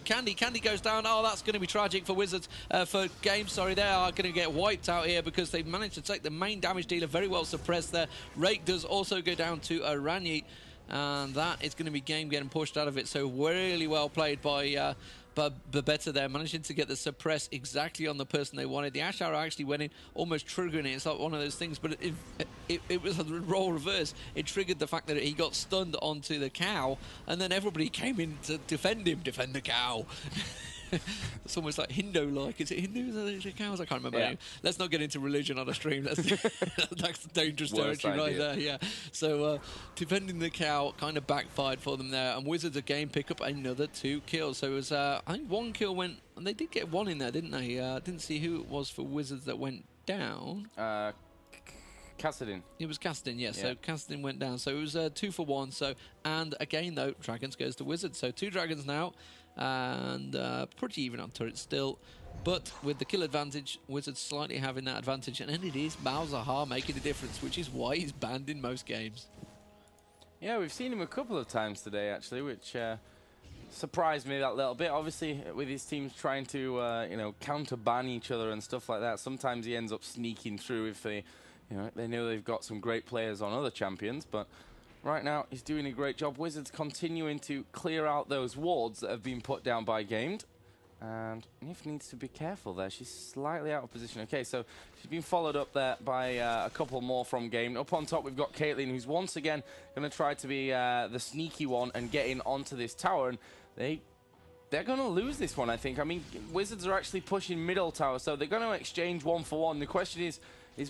Candy goes down. Oh, that's going to be tragic for Wizards. For Game, sorry, they are going to get wiped out here because they've managed to take the main damage dealer very well suppressed there. Rake does also go down to Ranyi, and that is going to be Game getting pushed out of it. So really well played by Babetta there, managing to get the suppress exactly on the person they wanted. The Ash Arrow actually went in, almost triggering it. It's like one of those things, but it was a role reverse. It triggered the fact that he got stunned onto the cow, and then everybody came in to defend him, defend the cow. It's almost like Hindu-like. Is it Hindus or is it cows? I can't remember. Yeah. Let's not get into religion on a stream. That's dangerous territory right there. Yeah. So defending the cow kind of backfired for them there, and Wizards again pick up another 2 kills. So it was I think 1 kill went, and they did get 1 in there, didn't they? Didn't see who it was for Wizards that went down. Kassadin. It was Kassadin, yes. Yeah. So Kassadin went down. So it was 2 for 1. So, and again though, Dragons goes to Wizards. So 2 Dragons now, and pretty even on turret still. But with the kill advantage, Wizards slightly having that advantage, and then it is Malzahar making the difference, which is why he's banned in most games. Yeah, we've seen him a couple of times today actually, which surprised me that little bit. Obviously, with his teams trying to you know, counter ban each other and stuff like that, sometimes he ends up sneaking through if they. You know, they know they've got some great players on other champions, but right now he's doing a great job. Wizards continuing to clear out those wards that have been put down by Gamedde. And Nif needs to be careful there. She's slightly out of position. Okay, so she's been followed up there by a couple more from Gamedde. Up on top, we've got Caitlyn, who's once again going to try to be the sneaky one and get in onto this tower. And they're going to lose this one, I think. I mean, Wizards are actually pushing middle tower, so they're going to exchange 1 for 1. The question is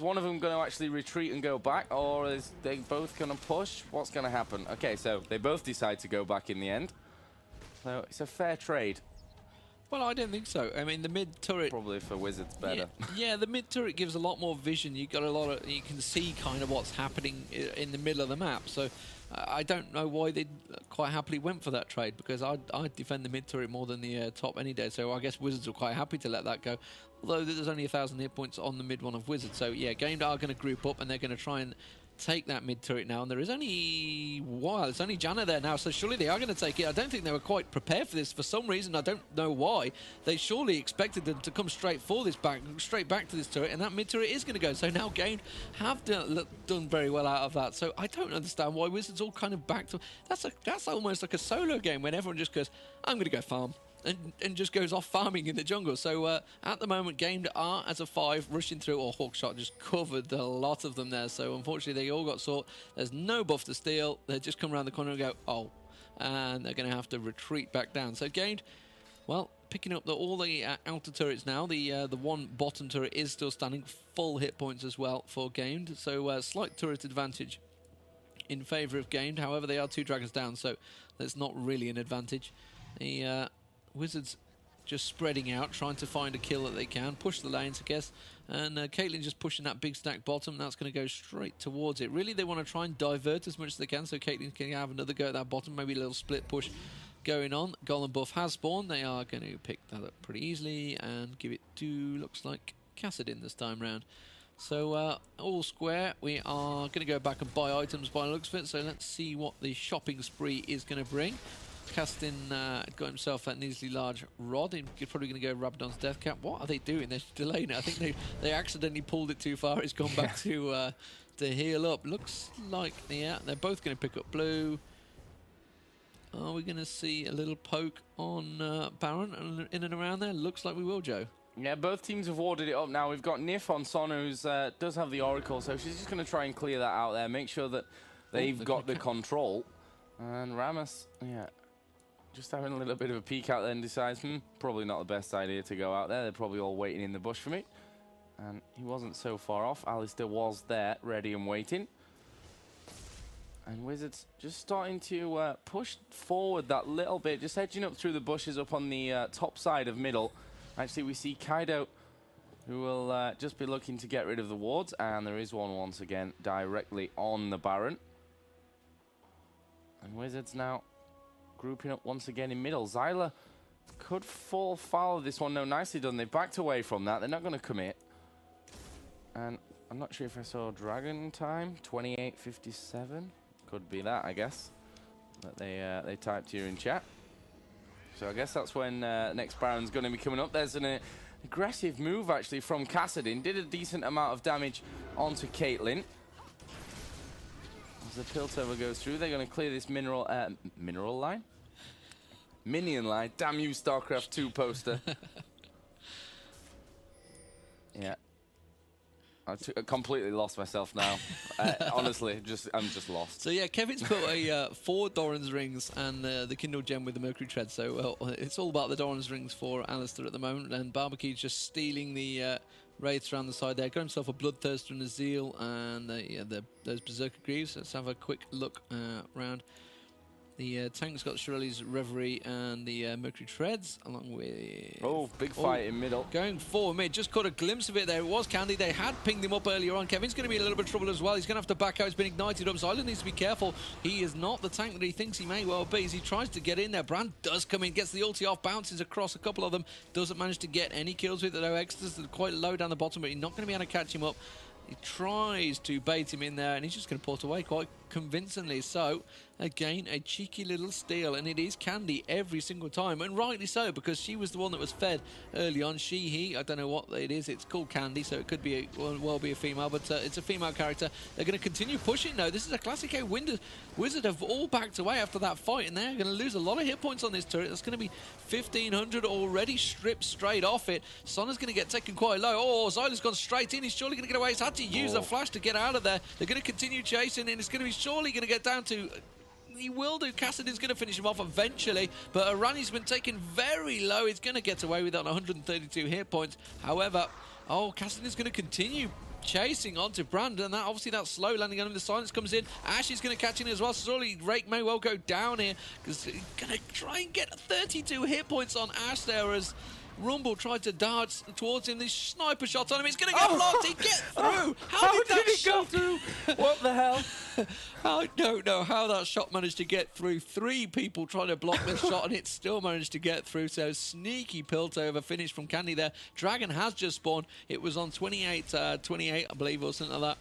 one of them going to actually retreat and go back, or is they both going to push? What's going to happen? Okay, so they both decide to go back in the end. So it's a fair trade. Well, I don't think so. I mean, the mid turret probably for Wizards better. Yeah, the mid turret gives a lot more vision. You got a lot of, you can see kind of what's happening in the middle of the map. So I don't know why they quite happily went for that trade, because I'd defend the mid turret more than the top any day. So I guess Wizards were quite happy to let that go. Although there's only 1,000 hit points on the mid one of Wizards. So yeah, Gamedde are going to group up and they're going to try and take that mid turret now, and there is only it's only Janna there now, so surely they are going to take it. I don't think they were quite prepared for this for some reason. I don't know why. They surely expected them to come straight back to this turret, and that mid turret is going to go. So now Gamedde have done very well out of that. So I don't understand why Wizards all kind of back to. That's almost like a solo game when everyone just goes, I'm going to go farm. And just goes off farming in the jungle. So at the moment, Gamedde are as a 5 rushing through. Or Hawkshot just covered a lot of them there. So unfortunately, they all got sought. There's no buff to steal. They just come around the corner and go, oh, and they're going to have to retreat back down. So Gamedde, well, picking up all the outer turrets now. The one bottom turret is still standing, full hit points as well for Gamedde. So slight turret advantage in favour of Gamedde. However, they are 2 dragons down, so that's not really an advantage. The Wizards just spreading out, trying to find a kill that they can, push the lanes, I guess, and Caitlyn just pushing that big stack bottom. That's going to go straight towards it. Really, they want to try and divert as much as they can, so Caitlyn can have another go at that bottom, maybe a little split push going on. Golem buff has spawned. They are going to pick that up pretty easily and give it to, looks like, Kassadin this time round. So all square. We are going to go back and buy items by the looks of it, so let's see what the shopping spree is going to bring. Kassadin got himself that needlessly large rod. He's probably going to go Rabadon's death cap. What are they doing? They're delaying it. I think they accidentally pulled it too far. It's gone back to heal up. Looks like, yeah, they're both going to pick up blue. Are we going to see a little poke on Baron in and around there? Looks like we will, Joe. Yeah, both teams have warded it up now. We've got Nif on Sona, who does have the Oracle, so she's just going to try and clear that out there, make sure that they've got the control. And Rammus, yeah, just having a little bit of a peek out there and decides, probably not the best idea to go out there. They're probably all waiting in the bush for me. And he wasn't so far off. Alistair was there, ready and waiting. And Wizards just starting to push forward that little bit, just edging up through the bushes up on the top side of middle. Actually, we see Kaido, who will just be looking to get rid of the wards. And there is one once again directly on the Baron. And Wizards now grouping up once again in middle. Zyla could fall foul of this one. No, nicely done. They backed away from that. They're not going to commit. And I'm not sure if I saw Dragon time. 28:57. Could be that, I guess. That they typed here in chat. So I guess that's when next Baron's going to be coming up. There's an aggressive move, actually, from Kassadin. Did a decent amount of damage onto Caitlyn. As the Piltover goes through, they're going to clear this mineral line? Minion line. Damn you, StarCraft 2 poster. Yeah. I completely lost myself now. Honestly, I'm just lost. So yeah, Kevin's put a 4 Doran's rings and the Kindle Gem with the Mercury Tread. So it's all about the Doran's rings for Alistair at the moment, and Barbecue's just stealing the wraiths around the side there. Got himself a Bloodthirster and a Zeal, and those Berserker Greaves. Let's have a quick look around. The tank's got Shirley's Reverie and the Mercury Treads, along with... Oh, big fight in middle. Going forward mid, just caught a glimpse of it there. It was Candy. They had pinged him up earlier on. Kevin's going to be in a little bit of trouble as well. He's going to have to back out. He's been ignited up. Zyla needs to be careful. He is not the tank that he thinks he may well be as he tries to get in there. Brand does come in, gets the ulti off, bounces across a couple of them. Doesn't manage to get any kills with it, though. Extras are quite low down the bottom, but he's not going to be able to catch him up. He tries to bait him in there, and he's just going to port away quite convincingly. So, again, a cheeky little steal, and it is Candy every single time, and rightly so, because she was the one that was fed early on. She, he, I don't know what it is. It's called Candy, so it could be well be a female, but it's a female character. They're going to continue pushing, though. This is a classic A. Wizard have all backed away after that fight, and they're going to lose a lot of hit points on this turret. That's going to be 1,500 already stripped straight off it. Sonna's going to get taken quite low. Oh, Zyla's gone straight in. He's surely going to get away. He's had to use a flash to get out of there. They're going to continue chasing, and it's going to be surely going to get down to... He will do. Kassadin's going to finish him off eventually, but Arani's been taken very low. He's going to get away with it on 132 hit points. However, Kassadin's going to continue chasing onto Brand, and obviously that slow landing on him. The silence comes in. Ash is going to catch in as well. Surely Rake may well go down here because he's going to try and get 32 hit points on Ash there as Rumble tried to dart towards him. These sniper shots on him. He's going to get blocked. He get through. How did it go through? What the hell? I don't know how that shot managed to get through. 3 people trying to block the shot, and it still managed to get through. So sneaky Piltover finish from Candy there. Dragon has just spawned. It was on 28, I believe, or something like that.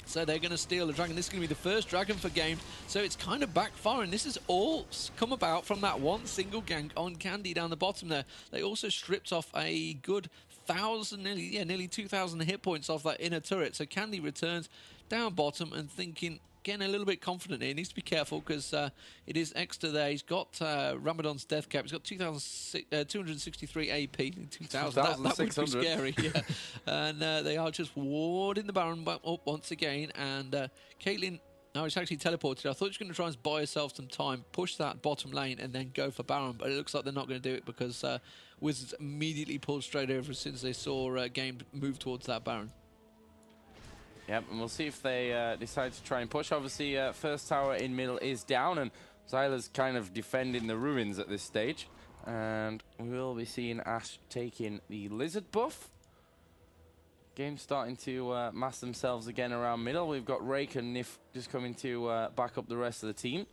So they're going to steal the Dragon. This is going to be the first Dragon for Game. So it's kind of backfiring. This has all come about from that one single gank on Candy down the bottom there. They also stripped off a good 1,000, nearly 2,000 hit points off that inner turret. So Candy returns down bottom and thinking, getting a little bit confident here. He needs to be careful because it is extra there. He's got Ramadan's death cap. He's got 263 AP. 2,000. That would be scary. Yeah. And they are just warding the Baron up once again. And Caitlyn, now he's actually teleported. I thought she was going to try and buy herself some time, push that bottom lane, and then go for Baron. But it looks like they're not going to do it because Wizards immediately pulled straight over as soon as they saw Gamedde move towards that Baron. Yep, and we'll see if they decide to try and push. Obviously, first tower in middle is down, and Zyla's kind of defending the ruins at this stage. And we will be seeing Ash taking the Lizard buff. Game's starting to mass themselves again around middle. We've got Rake and Nif just coming to back up the rest of the team.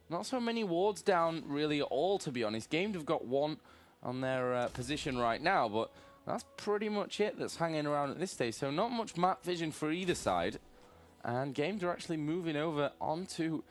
Not so many wards down really at all, to be honest. Gamedde have got 1 on their position right now, but that's pretty much it that's hanging around at this stage. So not much map vision for either side. And Gamedde are actually moving over onto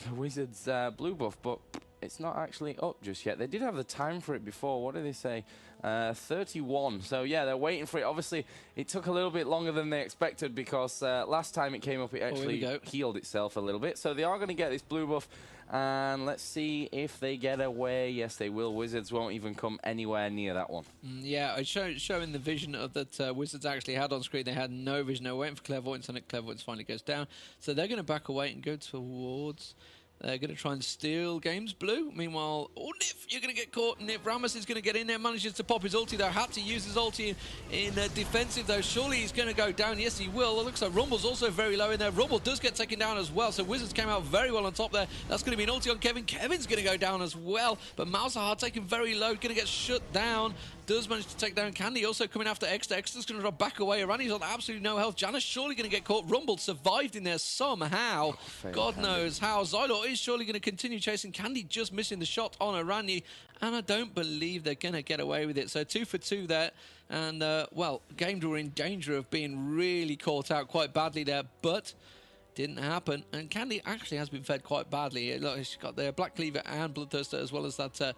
the Wizards' blue buff, but it's not actually up just yet. They did have the time for it before. What did they say? 31. So yeah, they're waiting for it. Obviously, it took a little bit longer than they expected because last time it came up, it actually healed itself a little bit. So they are going to get this blue buff. And let's see if they get away. Yes, they will. Wizards won't even come anywhere near that one. Yeah, showing the vision of that Wizards actually had on screen. They had no vision. They were waiting for Clairvoyance, and Clairvoyance finally goes down. So they're going to back away and go towards... They're going to try and steal Game's blue. Meanwhile, Nif, you're going to get caught. Nif Ramos is going to get in there, manages to pop his ulti, though. Had to use his ulti in defensive, though. Surely he's going to go down. Yes, he will. It looks like Rumble's also very low in there. Rumble does get taken down as well, so Wizards came out very well on top there. That's going to be an ulti on Kevin. Kevin's going to go down as well, but Malzahar taken very low, going to get shut down. Does manage to take down Candy, also coming after Extra. Extra's going to drop back away. Arani's on absolutely no health. Jana's surely going to get caught. Rumble survived in there somehow. God knows how. Xylor is surely going to continue chasing Candy, just missing the shot on Arani. And I don't believe they're going to get away with it. So 2 for 2 there. And, well, Gamedde were in danger of being really caught out quite badly there. But didn't happen. And Candy actually has been fed quite badly. Look, she's got the Black Cleaver and Bloodthirster, as well as that...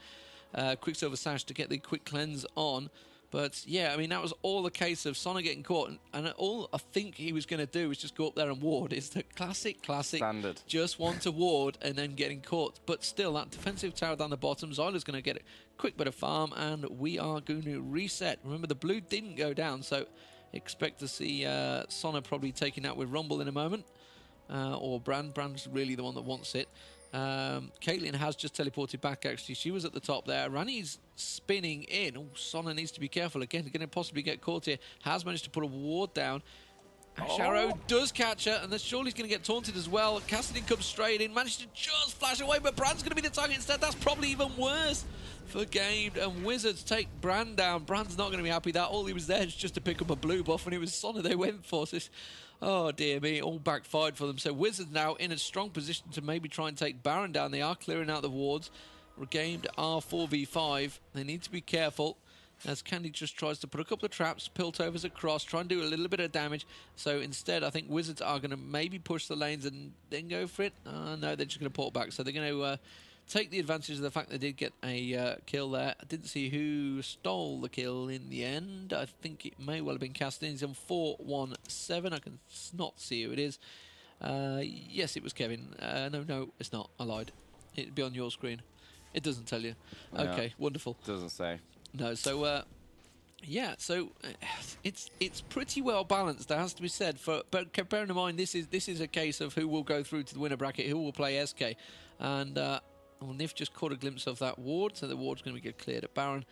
Quicksilver Sash to get the quick cleanse on. But yeah, I mean, that was all a case of Sona getting caught, and all I think he was going to do was just go up there and ward. It's the classic Standard. just want to ward and then getting caught. But still, that defensive tower down the bottom, Zyla's going to get a quick bit of farm, and we are going to reset. Remember, the blue didn't go down, so expect to see Sona probably taking that with Rumble in a moment, or Brand. Brand's really the one that wants it. Caitlyn has just teleported back, actually. She was at the top there. Rani's spinning in. Oh, Sona needs to be careful. Again, going to possibly get caught here. Has managed to put a ward down. Ash Arrow does catch her, and then Shirley's going to get taunted as well. Cassidy comes straight in, managed to just flash away, but Brand's going to be the target instead. That's probably even worse for Gamedde, and Wizards take Brand down. Brand's not going to be happy with that. All he was there is just to pick up a blue buff, and it was Sona they went for. So oh dear me, all backfired for them. So Wizards now in a strong position to maybe try and take Baron down. They are clearing out the wards. Gamedde are 4v5. They need to be careful as Candy just tries to put a couple of traps, Piltovers across, try and do a little bit of damage. So instead, I think Wizards are going to maybe push the lanes and then go for it. No, they're just going to port back. So they're going to take the advantage of the fact they did get a kill there. I didn't see who stole the kill in the end. I think it may well have been Cassidy. He's on 4-1-7. I can not see who it is. Yes, it was Kevin. No, it's not. I lied. It'd be on your screen. It doesn't tell you. Yeah. Okay, wonderful. Doesn't say. No, so yeah, so it's pretty well balanced. That has to be said. But bearing in mind, this is a case of who will go through to the winner bracket, who will play SK, and well, Nif just caught a glimpse of that ward, so the ward's going to get cleared at Baron,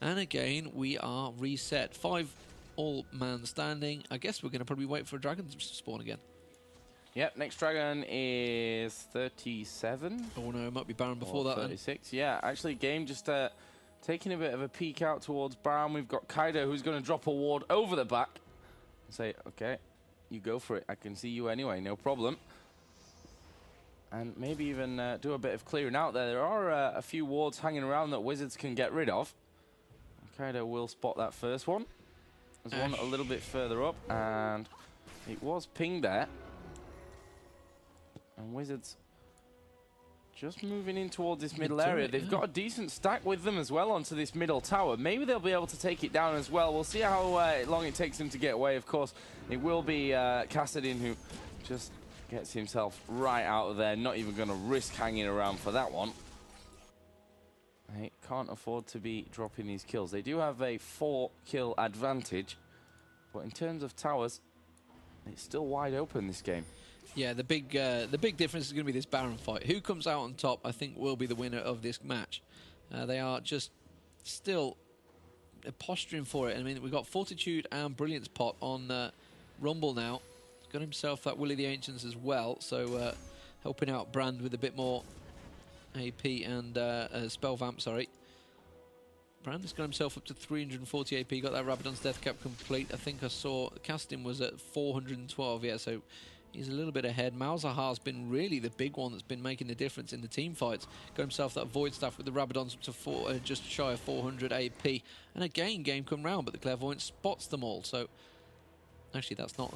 and again we are reset. 5 all-man standing. I guess we're going to probably wait for a dragon to spawn again. Yep, next dragon is 37. Oh no, it might be Baron before that. 36. Then. Yeah, actually, game just taking a bit of a peek out towards Baron. We've got Kaido who's going to drop a ward over the back and say, okay, you go for it. I can see you anyway, no problem. And maybe even do a bit of clearing out there. There are a few wards hanging around that Wizards can get rid of. Kaido will spot that first one. There's one a little bit further up, and it was pinged there. And Wizards just moving in towards this middle area. They've got a decent stack with them as well onto this middle tower. Maybe they'll be able to take it down as well. We'll see how long it takes them to get away. Of course, it will be Cassidy who just gets himself right out of there. Not even going to risk hanging around for that one. They can't afford to be dropping these kills. They do have a 4-kill advantage. But in terms of towers, it's still wide open this game. Yeah, the big difference is going to be this Baron fight. Who comes out on top, I think, will be the winner of this match. They are just still posturing for it. I mean, we've got Fortitude and Brilliance Pot on Rumble now. Got himself that Willie the Ancients as well, so helping out Brand with a bit more AP and Spell Vamp, sorry. Brand has got himself up to 340 AP, got that Rabadon's Death Cap complete. I think I saw Casting was at 412, yeah, so he's a little bit ahead. Malzahar's been really the big one that's been making the difference in the team fights. Got himself that Void Staff with the Rabadons up to just shy of 400 AP. And again, game come round, but the Clairvoyant spots them all. So, actually, that's not that.